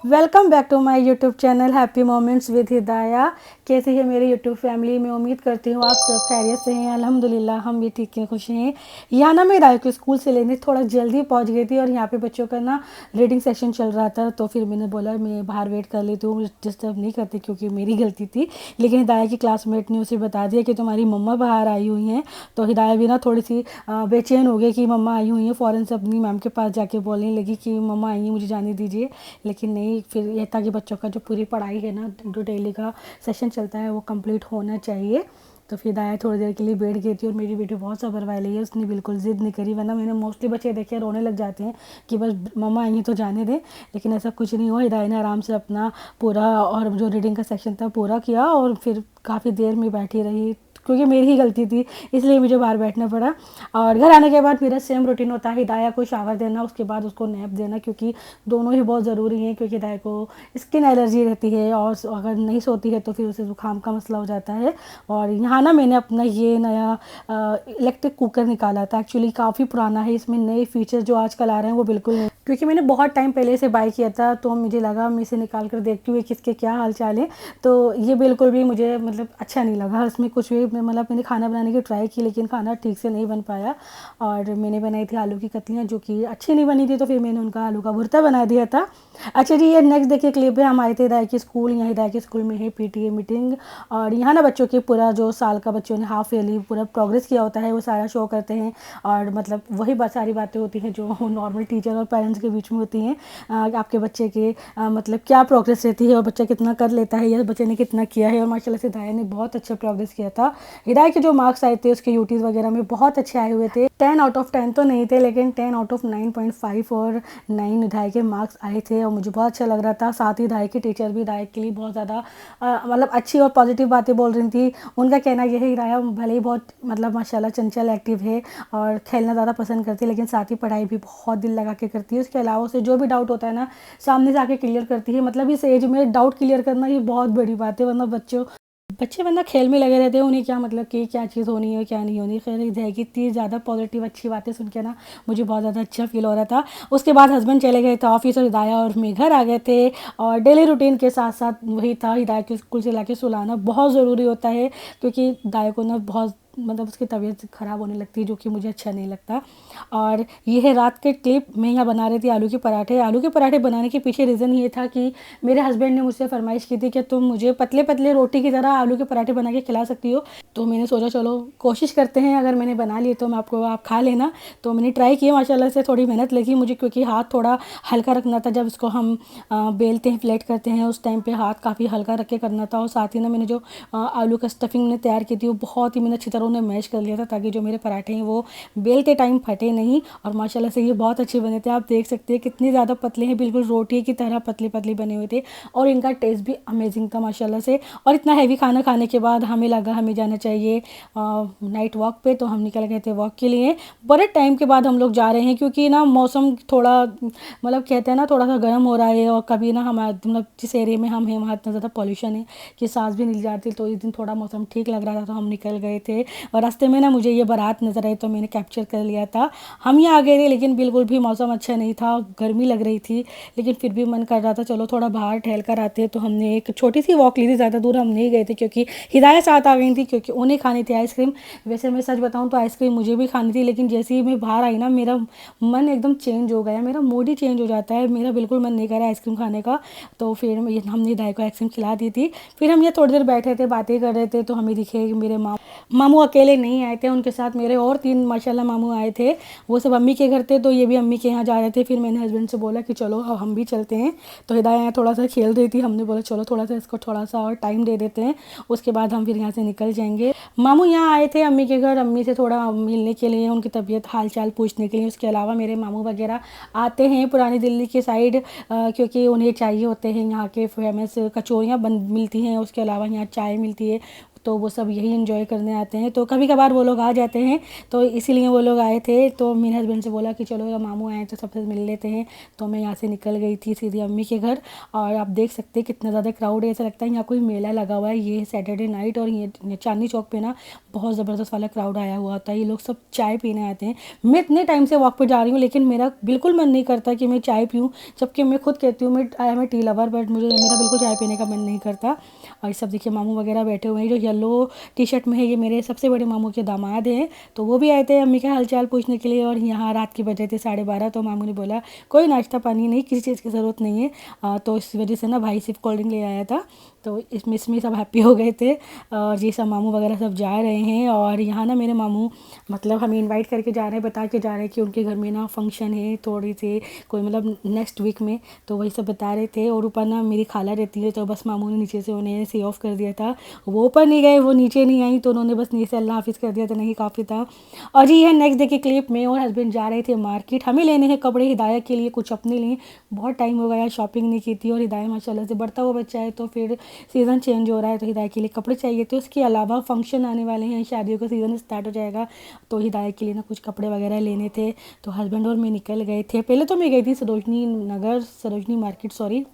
Welcome back to my YouTube channel happy moments with Hidaya. कैसे है मेरी यूट्यूब फैमिली। मैं उम्मीद करती हूँ आप सब खैरियत से हैं। अल्हम्दुलिल्लाह हम भी ठीक हैं, खुश हैं। यहाँ ना मैं हिदाया को स्कूल से लेने थोड़ा जल्दी पहुँच गई थी और यहाँ पे बच्चों का ना रीडिंग सेशन चल रहा था, तो फिर मैंने बोला मैं बाहर वेट कर लेती हूँ, डिस्टर्ब नहीं करती क्योंकि मेरी गलती थी। लेकिन हिदाया की क्लासमेट ने उसे बता दिया कि तुम्हारी मम्मा बाहर आई हुई हैं, तो हिदाया भी ना थोड़ी सी बेचैन हो गई कि मम्मा आई हुई हैं। फ़ौरन से अपनी मैम के पास जाके बोलने लगी कि मम्मा आई हैं, मुझे जाने दीजिए। लेकिन नहीं, फिर ये था कि बच्चों का जो पूरी पढ़ाई है ना, जो डेली का सेशन चलता है वो कंप्लीट होना चाहिए। तो फिर दाया थोड़ी देर के लिए बैठ गई थी और मेरी बेटी बहुत सब्र वाली है, उसने बिल्कुल ज़िद नहीं करी। वरना मैंने मोस्टली बच्चे देखे रोने लग जाते हैं कि बस मम्मा आई तो जाने दें, लेकिन ऐसा कुछ नहीं हुआ। हिदाया ने आराम से अपना पूरा और जो रीडिंग का सेक्शन था पूरा किया और फिर काफ़ी देर में बैठी रही, क्योंकि मेरी ही गलती थी इसलिए मुझे बाहर बैठना पड़ा। और घर आने के बाद मेरा सेम रूटीन होता है, हिदाया को शावर देना, उसके बाद उसको नैप देना, क्योंकि दोनों ही बहुत ज़रूरी हैं। क्योंकि हिदाया को स्किन एलर्जी रहती है और अगर नहीं सोती है तो फिर उसे ज़ुकाम का मसला हो जाता है। और यहाँ ना मैंने अपना ये नया इलेक्ट्रिक कुकर निकाला था। एक्चुअली काफ़ी पुराना है, इसमें नए फीचर जो आजकल आ रहे हैं वो बिल्कुल नहीं, क्योंकि मैंने बहुत टाइम पहले से बाय किया था, तो मुझे लगा मैं इसे निकाल कर देखती हूँ किसके क्या हाल चाल है। तो ये बिल्कुल भी मुझे मतलब अच्छा नहीं लगा, इसमें कुछ भी मतलब मैंने खाना बनाने की ट्राई की लेकिन खाना ठीक से नहीं बन पाया। और मैंने बनाई थी आलू की कतलियाँ जो कि अच्छी नहीं बनी थी, तो फिर मैंने उनका आलू का भुर्ता बना दिया था। अच्छा जी, ये नेक्स्ट देखिए क्लिप है, हम आए थे हिदाया के स्कूल। यहाँ हिदाया के स्कूल में है पीटीए मीटिंग, और यहाँ ना बच्चों की पूरा जो साल का बच्चों ने हाफ ईयरली पूरा प्रोग्रेस किया होता है वो सारा शो करते हैं। और मतलब वही सारी बातें होती हैं जो नॉर्मल टीचर और पेरेंट्स के बीच में होती हैं। आपके बच्चे के मतलब क्या प्रोग्रेस रहती है और बच्चा कितना कर लेता है या बच्चे ने कितना किया है। और माशाल्लाह से हिदाया ने बहुत अच्छा प्रोग्रेस किया था। हिदाया के जो मार्क्स आए थे उसके यूटीज़ वगैरह में बहुत अच्छे आए हुए थे। 10 आउट ऑफ 10 तो नहीं थे, लेकिन 10 आउट ऑफ 9.5 और 9 हिदाया के मार्क्स आए थे और मुझे बहुत अच्छा लग रहा था। साथ ही हिदाया की टीचर भी हिदाया के लिए बहुत ज़्यादा मतलब अच्छी और पॉजिटिव बातें बोल रही थी। उनका कहना यह है हिदाया भले ही बहुत मतलब माशाल्लाह चंचल एक्टिव है और खेलना ज़्यादा पसंद करती है, लेकिन साथ ही पढ़ाई भी बहुत दिल लगा के करती है। उसके अलावा उसे जो भी डाउट होता है ना सामने से आके क्लियर करती है। मतलब इस एज में डाउट क्लियर करना ये बहुत बड़ी बात है, वरना बच्चे वरना खेल में लगे रहते हैं, उन्हें क्या मतलब कि क्या चीज़ होनी है क्या नहीं होनी। खैर जाएगी इतनी ज़्यादा पॉजिटिव अच्छी बातें सुन के ना मुझे बहुत ज़्यादा अच्छा फील हो रहा था। उसके बाद हस्बैंड चले गए थे ऑफिस और हिदाया और मैं घर आ गए थे। और डेली रूटीन के साथ साथ वही था, हिदाया को स्कूल से लाके सुलाना बहुत ज़रूरी होता है, क्योंकि हिदाया को ना बहुत मतलब उसकी तबीयत ख़राब होने लगती है, जो कि मुझे अच्छा नहीं लगता। और ये है रात के क्लिप, मैं यहाँ बना रही थी आलू के पराठे। आलू के पराठे बनाने के पीछे रीज़न ये था कि मेरे हस्बैंड ने मुझसे फरमाइश की थी कि तुम मुझे पतले पतले रोटी की तरह आलू के पराठे बना के खिला सकती हो। तो मैंने सोचा चलो कोशिश करते हैं, अगर मैंने बना लिए तो मैं आपको आप खा लेना। तो मैंने ट्राई किया, माशाल्लाह से थोड़ी मेहनत लगी मुझे, क्योंकि हाथ थोड़ा हल्का रखना था। जब इसको हम बेलते हैं फ्लेट करते हैं उस टाइम पे हाथ काफ़ी हल्का रख के करना था। और साथ ही ना मैंने जो आलू का स्टफिंग मैंने तैयार की थी वो बहुत ही मैंने अच्छी तरह उन्हें मैश कर लिया था, ताकि जो मेरे पराठे हैं वो बेलते टाइम फटे नहीं। और माशाल्लाह से ये बहुत अच्छे बने थे। आप देख सकते हैं कितने ज़्यादा पतले हैं, बिल्कुल रोटी की तरह पतले पतले बने हुए थे और इनका टेस्ट भी अमेजिंग था माशाल्लाह से। और इतना हैवी खाना खाने के बाद हमें लगा हमें जाना चाहिए नाइट वॉक पे, तो हम निकल गए थे वॉक के लिए। बड़े टाइम के बाद हम लोग जा रहे हैं, क्योंकि ना मौसम थोड़ा मतलब कहते हैं ना थोड़ा सा गर्म हो रहा है। और कभी ना हमारे मतलब जिस एरिया में हम हैं वहाँ इतना ज़्यादा पॉल्यूशन है कि सांस भी नहीं जाती, तो इस दिन थोड़ा मौसम ठीक लग रहा था तो हम निकल गए थे। और रास्ते में ना मुझे ये बारात नज़र आई तो मैंने कैप्चर कर लिया था। हम यहाँ आ गए थे लेकिन बिल्कुल भी मौसम अच्छा नहीं था, गर्मी लग रही थी, लेकिन फिर भी मन कर रहा था चलो थोड़ा बाहर टहल कर आते हैं। तो हमने एक छोटी सी वॉक ली थी, ज़्यादा दूर हम नहीं गए थे, क्योंकि हिदाया साथ आ गई थी, क्योंकि उन्हें खानी थी आइसक्रीम। वैसे मैं सच बताऊँ तो आइसक्रीम मुझे भी खानी थी, लेकिन जैसे ही मैं बाहर आई ना मेरा मन एकदम चेंज हो गया, मेरा मूड ही चेंज हो जाता है, मेरा बिल्कुल मन नहीं कर रहा आइसक्रीम खाने का। तो फिर हमने हिदाया को आइसक्रीम खिला दी थी। फिर हम ये थोड़ी देर बैठे थे बातें कर रहे थे, तो हमें दिखे मेरे मामू अकेले नहीं आए थे, उनके साथ मेरे और 3 माशाल्लाह मामू आए थे। वो सब अम्मी के घर थे, तो ये भी अम्मी के यहाँ जा रहे थे। फिर मैंने हस्बैंड से बोला कि चलो अब हम भी चलते हैं। तो हिदाया यहाँ थोड़ा सा खेल रही थी, हमने बोला चलो थोड़ा सा इसको थोड़ा सा और टाइम दे देते हैं, उसके बाद हम फिर यहाँ से निकल जाएंगे। मामू यहाँ आए थे अम्मी के घर, अम्मी से थोड़ा मिलने के लिए, उनकी तबीयत हाल चाल पूछने के लिए। उसके अलावा मेरे मामू वगैरह आते हैं पुरानी दिल्ली की साइड, क्योंकि उन्हें चाहिए होते हैं यहाँ के फेमस कचौरियाँ बन मिलती हैं, उसके अलावा यहाँ चाय मिलती है। तो वो सब यही एंजॉय करने आते हैं। तो कभी कभार वो लोग आ जाते हैं, तो इसीलिए वो लोग आए थे। तो मेरे हस्बैंड से बोला कि चलो मामू आए तो सबसे मिल लेते हैं। तो मैं यहाँ से निकल गई थी सीधी अम्मी के घर। और आप देख सकते हैं कितना ज़्यादा क्राउड है, ऐसा लगता है यहाँ कोई मेला लगा हुआ है। ये सैटरडे नाइट और ये चांदनी चौक पे ना बहुत ज़बरदस्त वाला क्राउड आया हुआ होता है। ये लोग सब चाय पीने आते हैं। मैं इतने टाइम से वॉक पर जा रही हूँ लेकिन मेरा बिल्कुल मन नहीं करता कि मैं चाय पीऊँ, जबकि मैं खुद कहती हूँ मैं I am a tea lover, but मेरा बिल्कुल चाय पीने का मन नहीं करता। और ये सब देखिए मामू वगैरह बैठे हुए हैं। जो येलो टी शर्ट में है ये मेरे सबसे बड़े मामू के दामाद हैं। तो वो भी आए थे अम्मी का हालचाल पूछने के लिए। और यहाँ रात के बजे थे 12:30। तो मामू ने बोला कोई नाश्ता पानी नहीं, किसी चीज़ की ज़रूरत नहीं है। तो इस वजह से ना भाई सिर्फ कोल्ड ड्रिंक ले आया था। तो इसमें सब हैप्पी हो गए थे। और ये सब मामू वगैरह सब जा रहे हैं। और यहाँ ना मेरे मामू मतलब हमें इनवाइट करके जा रहे हैं, बता के जा रहे हैं कि उनके घर में ना फंक्शन है थोड़ी सी, कोई मतलब नेक्स्ट वीक में। तो वही सब बता रहे थे। और ऊपर ना मेरी खाला रहती है, तो बस मामू ने नीचे से उन्हें सी ऑफ कर दिया था। वो ऊपर नहीं गए, वो नीचे नहीं आई, तो उन्होंने बस नीचे अल्लाह हाफिज़ कर दिया, तो नहीं काफ़ी था। और ये है नेक्स्ट डे की क्लिप में और हस्बैंड जा रहे थे मार्केट। हमें लेने हैं कपड़े हिदाया के लिए, कुछ अपने लिए। बहुत टाइम हो गया शॉपिंग नहीं की थी। और हिदाया माशाल्लाह से बढ़ता हुआ बच्चा है, तो फिर सीज़न चेंज हो रहा है, तो हिदाया के लिए कपड़े चाहिए थे। उसके अलावा फंक्शन आने वाले हैं, शादियों का सीज़न स्टार्ट हो जाएगा, तो हिदाया के लिए ना कुछ कपड़े वगैरह लेने थे। तो हस्बैंड और मैं निकल गए थे। पहले तो मैं गई थी सरोजनी मार्केट, सॉरी,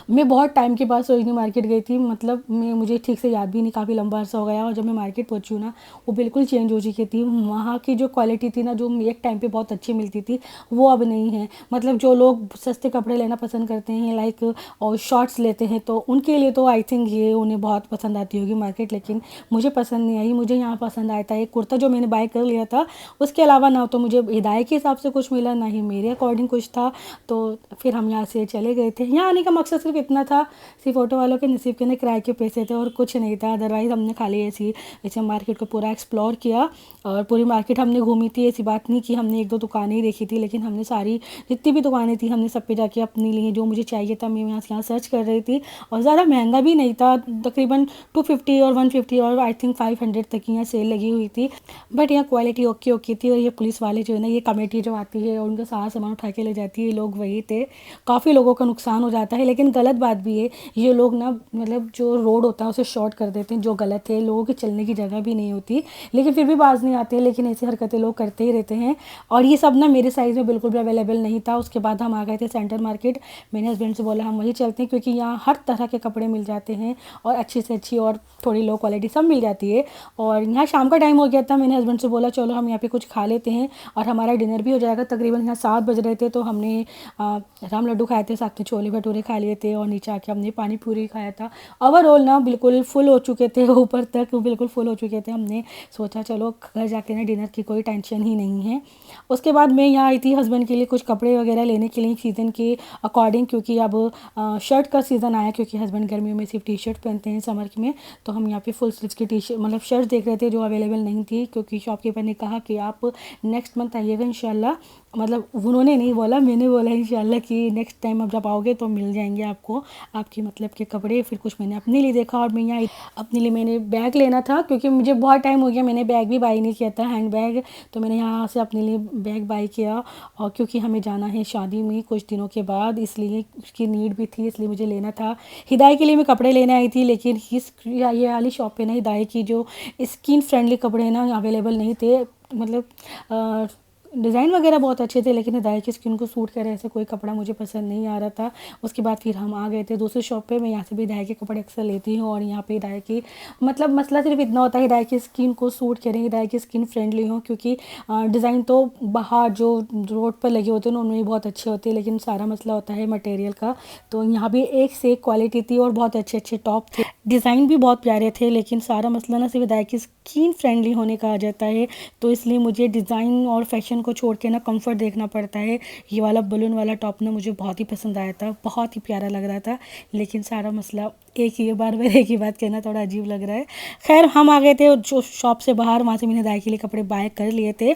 मैं बहुत टाइम के बाद सरोजनी मार्केट गई थी। मतलब मुझे ठीक से याद भी नहीं, काफ़ी लंबा अरसा हो गया। और जब मैं मार्केट पहुंची हूँ ना, वो बिल्कुल चेंज हो चुकी थी। वहाँ की जो क्वालिटी थी ना, जो एक टाइम पे बहुत अच्छी मिलती थी, वो अब नहीं है। मतलब जो लोग सस्ते कपड़े लेना पसंद करते हैं, लाइक और शॉर्ट्स लेते हैं, तो उनके लिए तो आई थिंक ये उन्हें बहुत पसंद आती होगी मार्केट, लेकिन मुझे पसंद नहीं आई। मुझे यहाँ पसंद आया था एक कुर्ता जो मैंने बाय कर लिया था। उसके अलावा ना तो मुझे हिदायत के हिसाब से कुछ मिला, ना ही मेरे अकॉर्डिंग कुछ था। तो फिर हम यहाँ से चले गए थे। यहाँ आने का मकसद सिर्फ इतना था, सिर्फ ऑटो वालों के नसीब के ना किराए के पैसे थे और कुछ नहीं था। अदरवाइज़ हमने खाली ऐसे मार्केट को पूरा एक्सप्लोर किया। और पूरी मार्केट हमने घूमी थी। ऐसी बात नहीं कि हमने एक दो दुकानें ही देखी थी, लेकिन हमने सारी जितनी भी दुकानें थी हमने सब पे जाके अपने लिए जो मुझे चाहिए था मैं यहाँ सर्च कर रही थी। और ज़्यादा महंगा भी नहीं था, तकरीबन 250 और 150 और आई थिंक 500 तक की यहाँ सेल लगी हुई थी। बट यहाँ क्वालिटी ओके ओके थी। और ये पुलिस वाले जो है ना, ये कमेटी जो आती है और उनका सारा सामान उठा के ले जाती है, ये लोग वही थे। काफ़ी लोगों का नुकसान हो जाता है, लेकिन गलत बात भी है। ये लोग ना मतलब जो रोड होता है उसे शॉर्ट कर देते हैं, जो गलत है। लोगों के चलने की जगह भी नहीं होती, लेकिन फिर भी बाज नहीं आते। लेकिन ऐसी हरकतें लोग करते ही रहते हैं। और ये सब ना मेरे साइज़ में बिल्कुल भी अवेलेबल नहीं था। उसके बाद हम आ गए थे सेंटर मार्केट। मैंने हस्बैंड से बोला हम वहीं चलते हैं, क्योंकि यहाँ हर तरह के कपड़े मिल जाते हैं, और अच्छी से अच्छी और थोड़ी लो क्वालिटी सब मिल जाती है। और यहाँ शाम का टाइम हो गया था। मैंने हस्बैंड से बोला चलो हम यहाँ पे कुछ खा लेते हैं और हमारा डिनर भी हो जाएगा। तकरीबन यहाँ 7 बज रहे थे। तो हमने राम लड्डू खाए थे, साथ में छोले भटूरे खा लिए थे, और नीचे आके हमने पानी पूरी खाया था। ओवरऑल ना बिल्कुल फुल हो चुके थे, ऊपर तक बिल्कुल फुल हो चुके थे। हमने सोचा चलो घर जाके ना डिनर की कोई टेंशन ही नहीं है। उसके बाद मैं यहाँ आई थी हस्बैंड के लिए कुछ कपड़े वगैरह लेने के लिए सीज़न के अकॉर्डिंग, क्योंकि अब शर्ट का सीज़न आया, क्योंकि हस्बैंड गर्मियों में सिर्फ टी शर्ट पहनते हैं समर में। तो हम यहाँ पे फुल स्लीव्स की टी शर्ट मतलब शर्ट देख रहे थे जो अवेलेबल नहीं थी, क्योंकि शॉपकीपर ने कहा कि आप नेक्स्ट मंथ आइएगा इंशाल्लाह। मतलब उन्होंने नहीं बोला, मैंने बोला इंशाल्लाह कि नेक्स्ट टाइम अब जब आओगे तो मिल जाएंगे आपको आपकी मतलब के कपड़े। फिर कुछ मैंने अपने लिए देखा। और मैं यहाँ अपने लिए मैंने बैग लेना था, क्योंकि मुझे बहुत टाइम हो गया मैंने बैग भी बाई नहीं किया था, हैंड बैग। तो मैंने यहाँ से अपने लिए बैग बाई किया। और क्योंकि हमें जाना है शादी में कुछ दिनों के बाद, इसलिए उसकी नीड भी थी, इसलिए मुझे लेना था। हिदायत के लिए मैं कपड़े लेने आई थी, लेकिन ये वाली शॉप पे ना हिदायत की जो स्किन फ्रेंडली कपड़े ना अवेलेबल नहीं थे। मतलब डिज़ाइन वगैरह बहुत अच्छे थे, लेकिन हिदायत की स्किन को सूट करे ऐसे कोई कपड़ा मुझे पसंद नहीं आ रहा था। उसके बाद फिर हम आ गए थे दूसरी शॉप पे। मैं यहाँ से भी हिदायत के कपड़े अक्सर लेती हूँ, और यहाँ पे हिदायत की मतलब मसला सिर्फ इतना होता है हिदायत की स्किन को सूट करें, हिदायत की स्किन फ्रेंडली हो। क्योंकि डिज़ाइन तो बाहर जो रोड पर लगे होते हैं उनमें भी बहुत अच्छे होते हैं, लेकिन सारा मसला होता है मटेरियल का। तो यहाँ भी एक से एक क्वालिटी थी और बहुत अच्छे अच्छे टॉप थे, डिज़ाइन भी बहुत प्यारे थे, लेकिन सारा मसला ना सिर्फ हिदायत की स्किन फ्रेंडली होने का आ जाता है। तो इसलिए मुझे डिज़ाइन और फैशन को छोड़ के ना कंफर्ट देखना पड़ता है। ये वाला बलून वाला टॉप ना मुझे बहुत ही पसंद आया था, बहुत ही प्यारा लग रहा था, लेकिन सारा मसला एक ही बार एक ही बात कहना थोड़ा अजीब लग रहा है। खैर हम आ गए थे जो शॉप से बाहर, वहाँ से मैंने दाई के लिए कपड़े बाय कर लिए थे।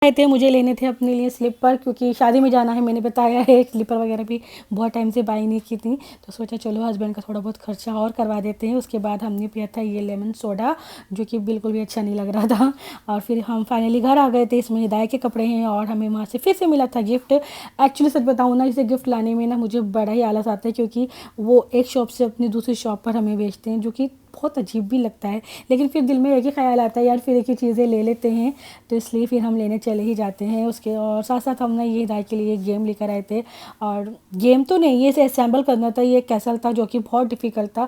आए थे मुझे लेने थे अपने लिए स्लीपर, क्योंकि शादी में जाना है, मैंने बताया है। स्लीपर वगैरह भी बहुत टाइम से बाई नहीं की थी, तो सोचा चलो हस्बैंड का थोड़ा बहुत खर्चा और करवा देते हैं। उसके बाद हमने पिया था ये लेमन सोडा, जो कि बिल्कुल भी अच्छा नहीं लग रहा था। और फिर हम फाइनली घर आ गए थे। इसमें हिदायत के कपड़े हैं, और हमें वहाँ से फिर से मिला था गिफ्ट। एक्चुअली सच बताऊँ ना, इसे गिफ्ट लाने में ना मुझे बड़ा ही आलस आता है, क्योंकि वो एक शॉप से अपनी दूसरी शॉप पर हमें बेचते हैं, जो कि बहुत अजीब भी लगता है, लेकिन फिर दिल में एक ही ख्याल आता है यार फिर एक ही चीज़ें ले लेते हैं, तो इसलिए फिर हम लेने चले ही जाते हैं उसके। और साथ साथ हम ना ये हिदायत के लिए गेम लेकर आए थे, और गेम तो नहीं, ये इसे असेंबल करना था, ये कैसल था जो कि बहुत डिफ़िकल्ट था।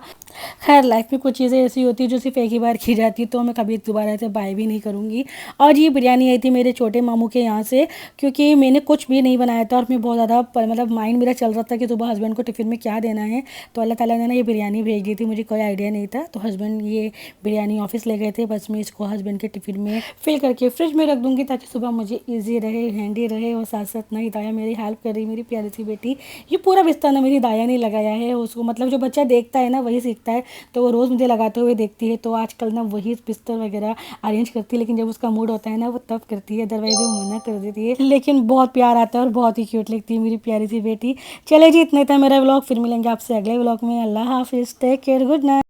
खैर लाइफ में कुछ चीज़ें ऐसी होती है जो सिर्फ एक ही बार की जाती है, तो मैं कभी दोबारा से बाय भी नहीं करूँगी। और ये बिरयानी आई थी मेरे छोटे मामू के यहाँ से, क्योंकि मैंने कुछ भी नहीं बनाया था और मैं बहुत ज़्यादा मतलब माइंड मेरा चल रहा था कि सुबह हस्बैंड को टिफ़िन में क्या देना है, तो अल्लाह ताला ने ना ये बिरयानी भेज दी थी, मुझे कोई आइडिया नहीं था। तो हस्बैंड ये बिरयानी ऑफिस ले गए थे, बस मैं इसको हस्बैंड के टिफ़िन में फिल करके फ्रिज में रख दूँगी ताकि सुबह मुझे ईजी रहे, हैंडी रहे। और साथ साथ ना हिदाया मेरी हेल्प कर रही, मेरी प्यारी सी बेटी। ये पूरा बिस्तर ना मेरी हिदाया ने लगाया है, उसको मतलब जो बच्चा देखता है ना वही सीखता है, तो वो रोज़ मुझे लगाते हुए देखती है, तो आजकल ना वही बिस्तर वगैरह अरेंज करती है, लेकिन जब उसका मूड होता है ना वो तब करती है, अदरवाइज वो मना कर देती है। लेकिन बहुत प्यार आता है और बहुत ही क्यूट लगती है मेरी प्यारी सी बेटी। चले जी, इतना था मेरा व्लॉग, फिर मिलेंगे आपसे अगले व्लॉग में। अल्लाह हाफिज़, टेक केयर, गुड नाइट।